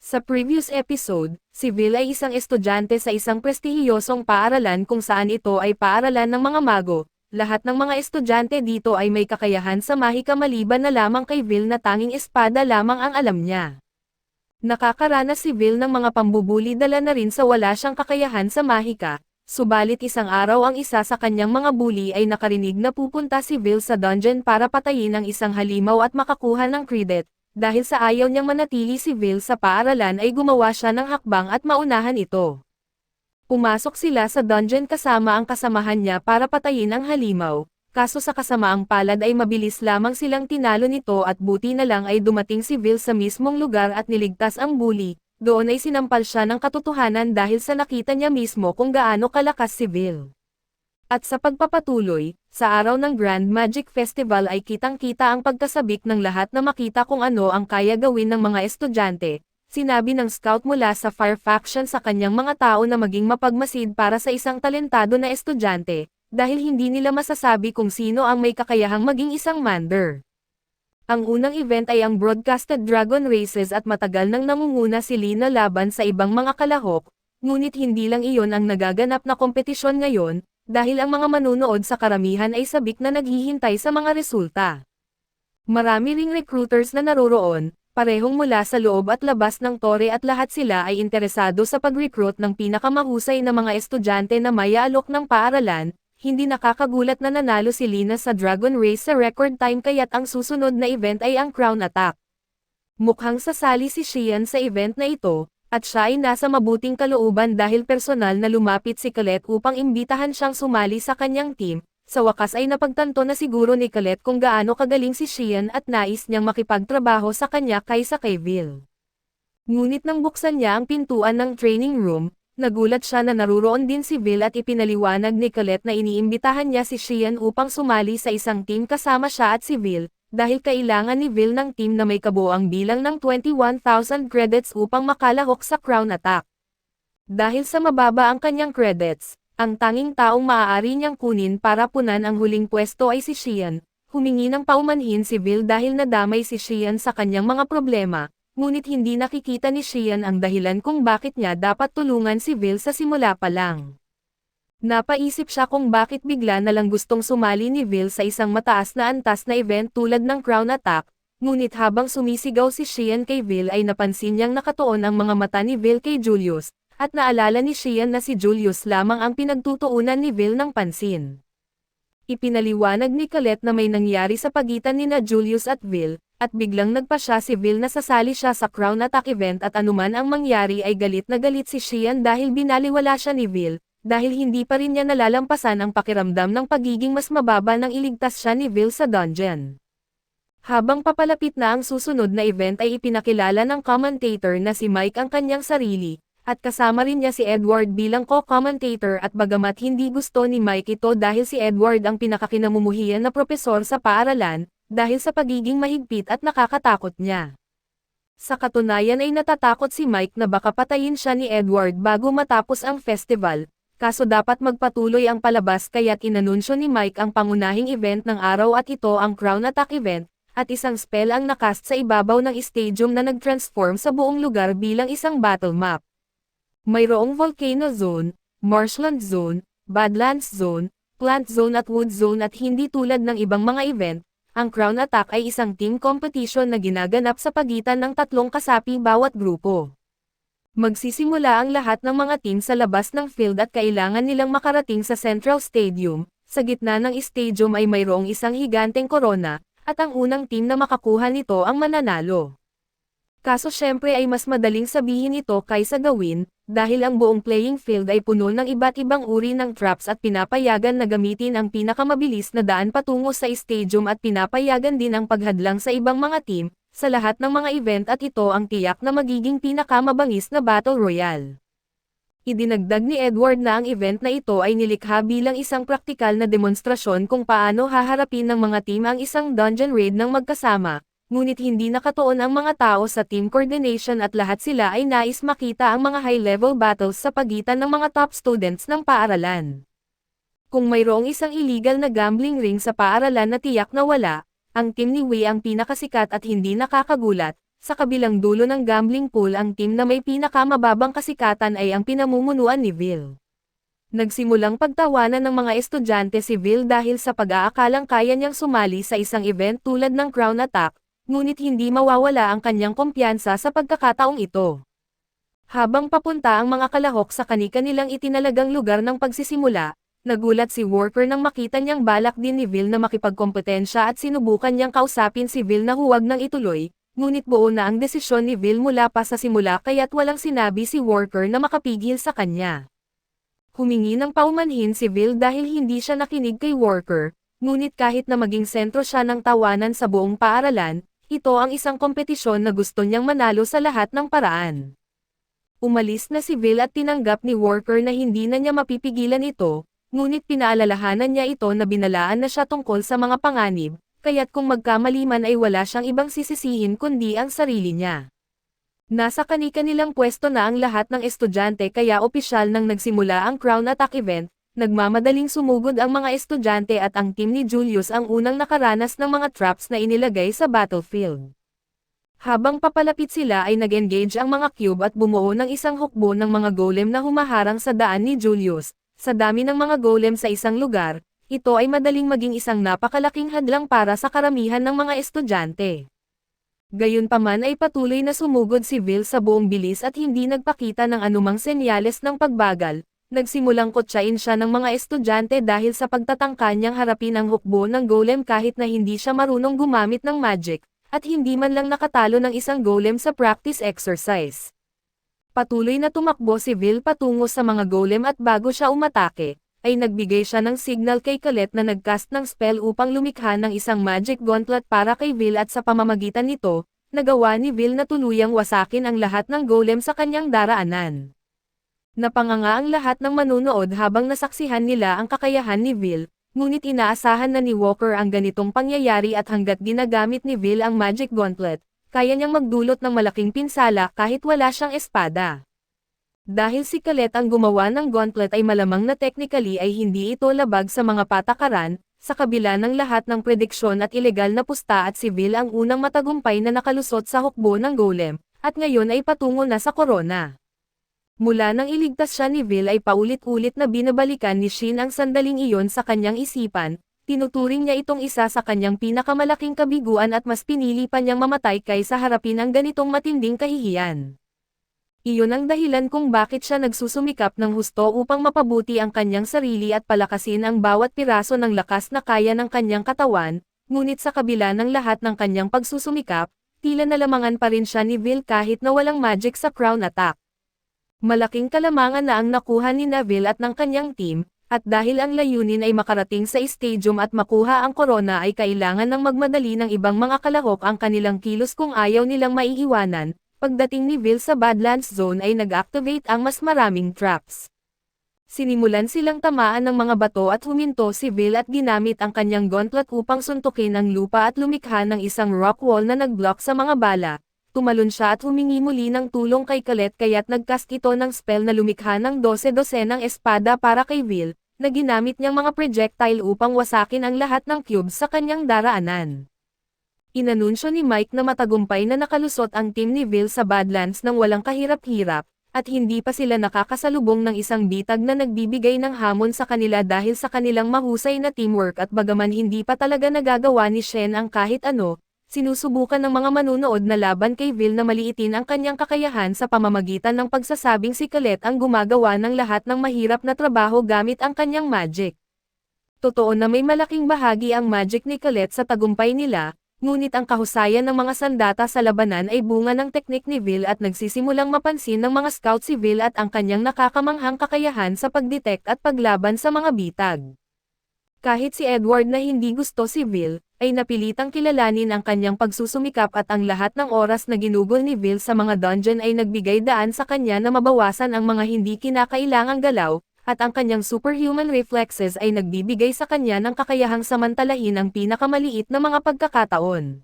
Sa previous episode, si Vil ay isang estudyante sa isang prestihiyosong paaralan kung saan ito ay paaralan ng mga mago. Lahat ng mga estudyante dito ay may kakayahan sa mahika maliban na lamang kay Vil na tanging espada lamang ang alam niya. Nakakaranas si Vil ng mga pambubuli dala na rin sa wala siyang kakayahan sa mahika, subalit isang araw ang isa sa kanyang mga bully ay nakarinig na pupunta si Vil sa dungeon para patayin ang isang halimaw at makakuha ng credit. Dahil sa ayaw niyang manatili si Vil sa paaralan ay gumawa siya ng hakbang at maunahan ito. Pumasok sila sa dungeon kasama ang kasamahan niya para patayin ang halimaw, kaso sa kasamaang palad ay mabilis lamang silang tinalo nito at buti na lang ay dumating si Vil sa mismong lugar at niligtas ang bully. Doon ay sinampal siya ng katotohanan dahil sa nakita niya mismo kung gaano kalakas si Vil. At sa pagpapatuloy, sa araw ng Grand Magic Festival ay kitang-kita ang pagkasabik ng lahat na makita kung ano ang kaya gawin ng mga estudyante. Sinabi ng scout mula sa Fire Faction sa kanyang mga tao na maging mapagmasid para sa isang talentado na estudyante, dahil hindi nila masasabi kung sino ang may kakayahang maging isang Mander. Ang unang event ay ang Broadcasted Dragon Races at matagal nang namumuna si Lina laban sa ibang mga kalahok, ngunit hindi lang iyon ang nagaganap na kompetisyon ngayon, dahil ang mga manunood sa karamihan ay sabik na naghihintay sa mga resulta. Marami ring recruiters na naroroon, parehong mula sa loob at labas ng tore at lahat sila ay interesado sa pag-recruit ng pinakamahusay na mga estudyante na mayaalok ng paaralan. Hindi nakakagulat na nanalo si Lina sa Dragon Race sa record time kaya't ang susunod na event ay ang Crown Attack. Mukhang sasali si Xian sa event na ito, at siya ay nasa mabuting kalooban dahil personal na lumapit si Colette upang imbitahan siyang sumali sa kanyang team. Sa wakas ay napagtanto na siguro ni Colette kung gaano kagaling si Xian at nais niyang makipagtrabaho sa kanya kaysa kay Vil. Ngunit nang buksan niya ang pintuan ng training room, nagulat siya na naruroon din si Vil at ipinaliwanag ni Colette na iniimbitahan niya si Xian upang sumali sa isang team kasama siya at si Vil, dahil kailangan ni Vil ng team na may kabuoang bilang ng 21,000 credits upang makalahok sa Crown Attack. Dahil sa mababa ang kanyang credits, ang tanging taong maaari niyang kunin para punan ang huling pwesto ay si Xian. Humingi ng paumanhin si Vil dahil nadamay si Xian sa kanyang mga problema, ngunit hindi nakikita ni Xian ang dahilan kung bakit niya dapat tulungan si Vil sa simula pa lang. Napaisip siya kung bakit bigla na lang gustong sumali ni Vil sa isang mataas na antas na event tulad ng Crown Attack, ngunit habang sumisigaw si Xian kay Vil ay napansin niyang nakatuon ang mga mata ni Vil kay Julius, at naalala ni Xian na si Julius lamang ang pinagtutuunan ni Vil ng pansin. Ipinaliwanag ni Colette na may nangyari sa pagitan nina Julius at Vil, at biglang nagpa siya si Vil na sasali siya sa Crown Attack event at anuman ang mangyari ay galit na galit si Xian dahil binaliwala siya ni Vil. Dahil hindi pa rin niya nalalampasan ang pakiramdam ng pagiging mas mababa nang iligtas siya ni Vil sa dungeon. Habang papalapit na ang susunod na event ay ipinakilala ng commentator na si Mike ang kanyang sarili, at kasama rin niya si Edward bilang co-commentator at bagamat hindi gusto ni Mike ito dahil si Edward ang pinakakinamumuhian na propesor sa paaralan, dahil sa pagiging mahigpit at nakakatakot niya. Sa katunayan ay natatakot si Mike na baka patayin siya ni Edward bago matapos ang festival. Kaso dapat magpatuloy ang palabas kaya't inanunsyo ni Mike ang pangunahing event ng araw at ito ang Crown Attack event, at isang spell ang nakast sa ibabaw ng stadium na nag-transform sa buong lugar bilang isang battle map. Mayroong Volcano Zone, Marshland Zone, Badlands Zone, Plant Zone at Wood Zone at hindi tulad ng ibang mga event, ang Crown Attack ay isang team competition na ginaganap sa pagitan ng 3 kasapi bawat grupo. Magsisimula ang lahat ng mga team sa labas ng field at kailangan nilang makarating sa Central Stadium. Sa gitna ng stadium ay mayroong isang higanteng korona, at ang unang team na makakuha nito ang mananalo. Kaso syempre ay mas madaling sabihin ito kaysa gawin, dahil ang buong playing field ay puno ng iba't ibang uri ng traps at pinapayagan na gamitin ang pinakamabilis na daan patungo sa stadium at pinapayagan din ang paghadlang sa ibang mga team. Sa lahat ng mga event at ito ang tiyak na magiging pinakamabangis na Battle Royale. Idinagdag ni Edward na ang event na ito ay nilikha bilang isang praktikal na demonstrasyon kung paano haharapin ng mga team ang isang dungeon raid ng magkasama, ngunit hindi nakatuon ang mga tao sa team coordination at lahat sila ay nais makita ang mga high-level battles sa pagitan ng mga top students ng paaralan. Kung mayroong isang illegal na gambling ring sa paaralan na tiyak na wala, ang team ni Wei ang pinakasikat at hindi nakakagulat, sa kabilang dulo ng gambling pool ang team na may pinakamababang kasikatan ay ang pinamumunuan ni Vil. Nagsimulang pagtawanan ng mga estudyante si Vil dahil sa pag-aakalang kaya niyang sumali sa isang event tulad ng Crown Attack, ngunit hindi mawawala ang kanyang kumpiyansa sa pagkakataong ito. Habang papunta ang mga kalahok sa kani-kanilang itinalagang lugar ng pagsisimula, nagulat si Worker nang makita niyang balak din ni Vil na makipagkompetensya at sinubukan niyang kausapin si Vil na huwag nang ituloy, ngunit buo na ang desisyon ni Vil mula pa sa simula kaya't walang sinabi si Worker na makapigil sa kanya. Humingi ng paumanhin si Vil dahil hindi siya nakinig kay Worker, ngunit kahit na maging sentro siya ng tawanan sa buong paaralan, ito ang isang kompetisyon na gusto niyang manalo sa lahat ng paraan. Umalis na si Vil at tinanggap ni Worker na hindi na niya mapipigilan ito, ngunit pinaalalahanan niya ito na binalaan na siya tungkol sa mga panganib, kaya't kung magkamali man ay wala siyang ibang sisisihin kundi ang sarili niya. Nasa kani-kanilang pwesto na ang lahat ng estudyante kaya opisyal nang nagsimula ang Crown Attack event, nagmamadaling sumugod ang mga estudyante at ang team ni Julius ang unang nakaranas ng mga traps na inilagay sa battlefield. Habang papalapit sila ay nag-engage ang mga cube at bumuo ng isang hukbo ng mga golem na humaharang sa daan ni Julius. Sa dami ng mga golem sa isang lugar, ito ay madaling maging isang napakalaking hadlang para sa karamihan ng mga estudyante. Gayunpaman ay patuloy na sumugod si Vil sa buong bilis at hindi nagpakita ng anumang senyales ng pagbagal. Nagsimulang kotsain siya ng mga estudyante dahil sa pagtatangka niyang harapin ang hukbo ng golem kahit na hindi siya marunong gumamit ng magic, at hindi man lang nakatalo ng isang golem sa practice exercise. Patuloy na tumakbo si Vil patungo sa mga golem at bago siya umatake, ay nagbigay siya ng signal kay Colette na nagcast ng spell upang lumikha ng isang magic gauntlet para kay Vil at sa pamamagitan nito, nagawa ni Vil na tuluyang wasakin ang lahat ng golem sa kanyang daraanan. Napanganga ang lahat ng manunood habang nasaksihan nila ang kakayahan ni Vil, ngunit inaasahan na ni Walker ang ganitong pangyayari at hanggat ginagamit ni Vil ang magic gauntlet, kaya niyang magdulot ng malaking pinsala kahit wala siyang espada. Dahil si Colette ang gumawa ng gauntlet ay malamang na technically ay hindi ito labag sa mga patakaran, sa kabila ng lahat ng prediksyon at ilegal na pusta at si Vil ang unang matagumpay na nakalusot sa hukbo ng golem, at ngayon ay patungo na sa korona. Mula nang iligtas siya ni Vil ay paulit-ulit na binabalikan ni Shin ang sandaling iyon sa kanyang isipan, tinuturing niya itong isa sa kanyang pinakamalaking kabiguan at mas pinili pa niyang mamatay kaysa harapin ang ganitong matinding kahihiyan. Iyon ang dahilan kung bakit siya nagsusumikap ng husto upang mapabuti ang kanyang sarili at palakasin ang bawat piraso ng lakas na kaya ng kanyang katawan, ngunit sa kabila ng lahat ng kanyang pagsusumikap, tila nalamangan pa rin siya ni Vil kahit na walang magic sa Crown Attack. Malaking kalamangan na ang nakuha ni Vil at ng kanyang team, at dahil ang layunin ay makarating sa stadium at makuha ang korona ay kailangan ng magmadali ng ibang mga kalahok ang kanilang kilos kung ayaw nilang maiiwanan. Pagdating ni Vil sa Badlands Zone ay nag-activate ang mas maraming traps. Sinimulan silang tamaan ng mga bato at huminto si Vil at ginamit ang kanyang gauntlet upang suntukin ang lupa at lumikha ng isang rock wall na nag-block sa mga bala. Tumalon siya at humingi muli ng tulong kay Colette kaya't nagcast ito ng spell na lumikha ng 12 ng espada para kay Vil, na ginamit niyang mga projectile upang wasakin ang lahat ng cubes sa kanyang daraanan. Inanunsyo ni Mike na matagumpay na nakalusot ang team ni Vil sa Badlands nang walang kahirap-hirap, at hindi pa sila nakakasalubong ng isang bitag na nagbibigay ng hamon sa kanila dahil sa kanilang mahusay na teamwork at bagaman hindi pa talaga nagagawa ni Shen ang kahit ano, sinusubukan ng mga manunood na laban kay Vil na maliitin ang kanyang kakayahan sa pamamagitan ng pagsasabing si Colette ang gumagawa ng lahat ng mahirap na trabaho gamit ang kanyang magic. Totoo na may malaking bahagi ang magic ni Colette sa tagumpay nila, ngunit ang kahusayan ng mga sandata sa labanan ay bunga ng teknik ni Vil at nagsisimulang mapansin ng mga scout si Vil at ang kanyang nakakamanghang kakayahan sa pagdetect at paglaban sa mga bitag. Kahit si Edward na hindi gusto si Vil, ay napilitang kilalanin ang kanyang pagsusumikap at ang lahat ng oras na ginugol ni Vil sa mga dungeon ay nagbigay daan sa kanya na mabawasan ang mga hindi kinakailangang galaw, at ang kanyang superhuman reflexes ay nagbibigay sa kanya ng kakayahang samantalahin ang pinakamaliit na mga pagkakataon.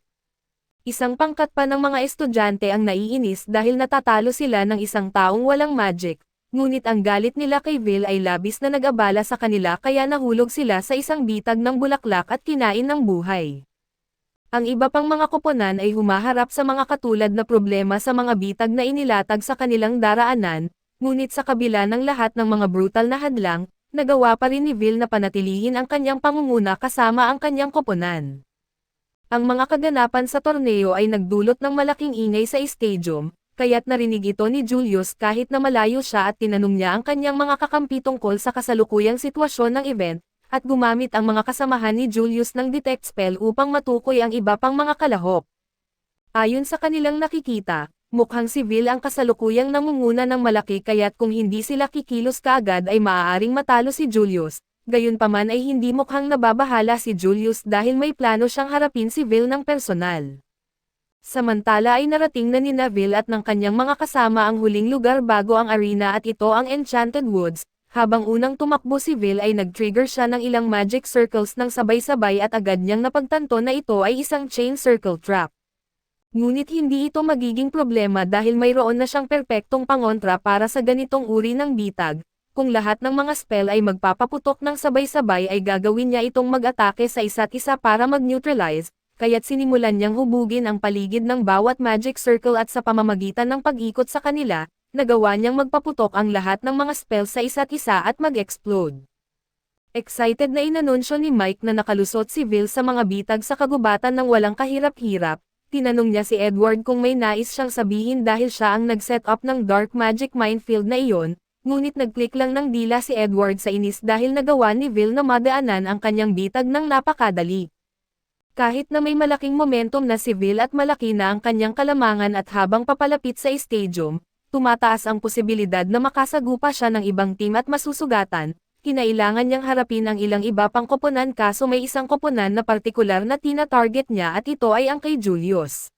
Isang pangkat pa ng mga estudyante ang naiinis dahil natatalo sila ng isang taong walang magic, ngunit ang galit nila kay Vil ay labis na nag-abala sa kanila kaya nahulog sila sa isang bitag ng bulaklak at kinain ng buhay. Ang iba pang mga koponan ay humaharap sa mga katulad na problema sa mga bitag na inilatag sa kanilang daraanan, ngunit sa kabila ng lahat ng mga brutal na hadlang, nagawa pa rin ni Vil na panatilihin ang kanyang pangunguna kasama ang kanyang koponan. Ang mga kaganapan sa torneo ay nagdulot ng malaking ingay sa stadium, kaya't narinig ito ni Julius kahit na malayo siya at tinanong niya ang kanyang mga kakampi tungkol sa kasalukuyang sitwasyon ng event, at gumamit ang mga kasamahan ni Julius ng detect spell upang matukoy ang iba pang mga kalahok. Ayon sa kanilang nakikita, mukhang si Vil ang kasalukuyang nangunguna ng malaki kaya't kung hindi sila kikilos kaagad ay maaaring matalo si Julius, gayunpaman ay hindi mukhang nababahala si Julius dahil may plano siyang harapin si Vil ng personal. Samantala ay narating na ni Vil at ng kanyang mga kasama ang huling lugar bago ang arena at ito ang Enchanted Woods. Habang unang tumakbo si Vil ay nag-trigger siya ng ilang magic circles ng sabay-sabay at agad niyang napagtanto na ito ay isang chain circle trap. Ngunit hindi ito magiging problema dahil mayroon na siyang perpektong pangontra para sa ganitong uri ng bitag. Kung lahat ng mga spell ay magpapaputok ng sabay-sabay ay gagawin niya itong mag-atake sa isa't isa para mag-neutralize, kaya't sinimulan niyang hubugin ang paligid ng bawat magic circle at sa pamamagitan ng pag-ikot sa kanila, nagawa niyang magpaputok ang lahat ng mga spell sa isa't isa at mag-explode. Excited na inanunsyo ni Mike na nakalusot si Vil sa mga bitag sa kagubatan ng walang kahirap-hirap, tinanong niya si Edward kung may nais siyang sabihin dahil siya ang nag-set up ng dark magic minefield na iyon, ngunit nag-click lang ng dila si Edward sa inis dahil nagawa ni Vil na madaanan ang kanyang bitag ng napakadali. Kahit na may malaking momentum na si Vil at malaki na ang kanyang kalamangan at habang papalapit sa stadium, tumataas ang posibilidad na makasagupa siya ng ibang team at masusugatan, kinailangan niyang harapin ang ilang iba pang koponan kaso may isang koponan na partikular na tina-target niya at ito ay ang kay Julius.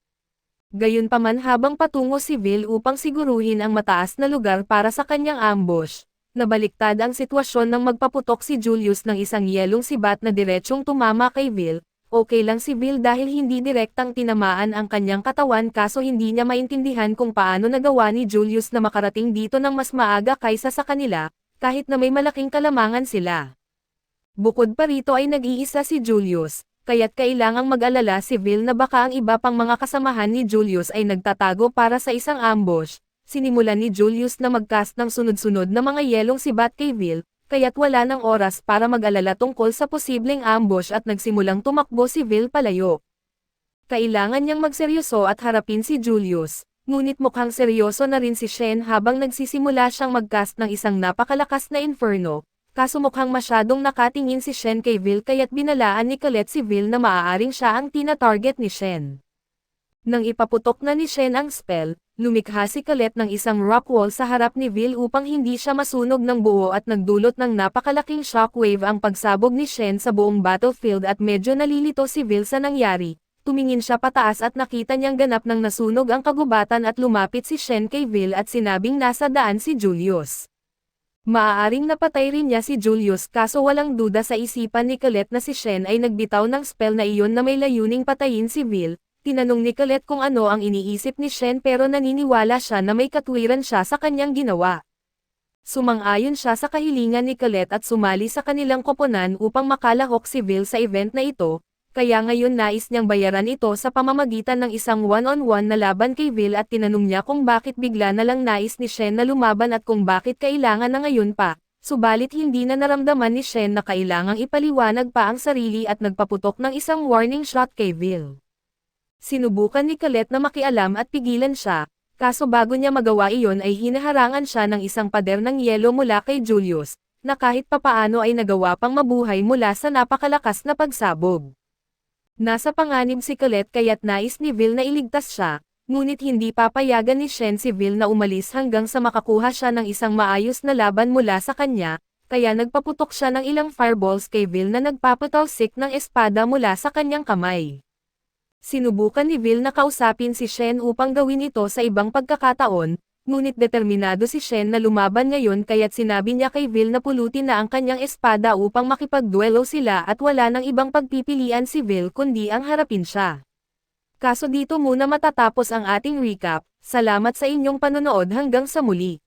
Gayunpaman habang patungo si Vil upang siguruhin ang mataas na lugar para sa kanyang ambush, nabaliktad ang sitwasyon nang magpaputok si Julius ng isang yelong sibat na diretsyong tumama kay Vil. Okay lang si Vil dahil hindi direktang tinamaan ang kanyang katawan kaso hindi niya maintindihan kung paano nagawa ni Julius na makarating dito ng mas maaga kaysa sa kanila, kahit na may malaking kalamangan sila. Bukod pa rito ay nag-iisa si Julius, kaya't kailangang mag-alala si Vil na baka ang iba pang mga kasamahan ni Julius ay nagtatago para sa isang ambush. Sinimulan ni Julius na mag-cast ng sunod-sunod na mga yelong sibat kay Vil, kaya't wala ng oras para mag-alala tungkol sa posibleng ambush at nagsimulang tumakbo si Vil palayo. Kailangan niyang magseryoso at harapin si Julius, ngunit mukhang seryoso na rin si Shen habang nagsisimula siyang mag-cast ng isang napakalakas na inferno, kaso mukhang masyadong nakatingin si Shen kay Vil kaya't binalaan ni Colette si Vil na maaaring siya ang tina-target ni Shen. Nang ipaputok na ni Shen ang spell, lumikha si Colette ng isang rock wall sa harap ni Vil upang hindi siya masunog ng buo at nagdulot ng napakalaking shockwave ang pagsabog ni Shen sa buong battlefield at medyo nalilito si Vil sa nangyari. Tumingin siya pataas at nakita niyang ganap nang nasunog ang kagubatan at lumapit si Shen kay Vil at sinabing nasa daan si Julius. Maaaring napatay rin niya si Julius kaso walang duda sa isipan ni Colette na si Shen ay nagbitaw ng spell na iyon na may layuning patayin si Vil. Tinanong ni Colette kung ano ang iniisip ni Shen pero naniniwala siya na may katwiran siya sa kanyang ginawa. Sumang-ayon siya sa kahilingan ni Colette at sumali sa kanilang koponan upang makalahok si Vil sa event na ito, kaya ngayon nais niyang bayaran ito sa pamamagitan ng isang one-on-one na laban kay Vil at tinanong niya kung bakit bigla na lang nais ni Shen na lumaban at kung bakit kailangan na ngayon pa, subalit hindi na naramdaman ni Shen na kailangang ipaliwanag pa ang sarili at nagpaputok ng isang warning shot kay Vil. Sinubukan ni Colette na makialam at pigilan siya, kaso bago niya magawa iyon ay hinaharangan siya ng isang pader ng yelo mula kay Julius, na kahit papaano ay nagawa pang mabuhay mula sa napakalakas na pagsabog. Nasa panganib si Colette kaya't nais ni Vil na iligtas siya, ngunit hindi papayagan ni Shen si Vil na umalis hanggang sa makakuha siya ng isang maayos na laban mula sa kanya, kaya nagpaputok siya ng ilang fireballs kay Vil na nagpapatalsik ng espada mula sa kanyang kamay. Sinubukan ni Vil na kausapin si Shen upang gawin ito sa ibang pagkakataon, ngunit determinado si Shen na lumaban ngayon kaya't sinabi niya kay Vil na pulutin na ang kanyang espada upang makipagduelo sila at wala nang ibang pagpipilian si Vil kundi ang harapin siya. Kaso dito muna matatapos ang ating recap, salamat sa inyong panonood hanggang sa muli.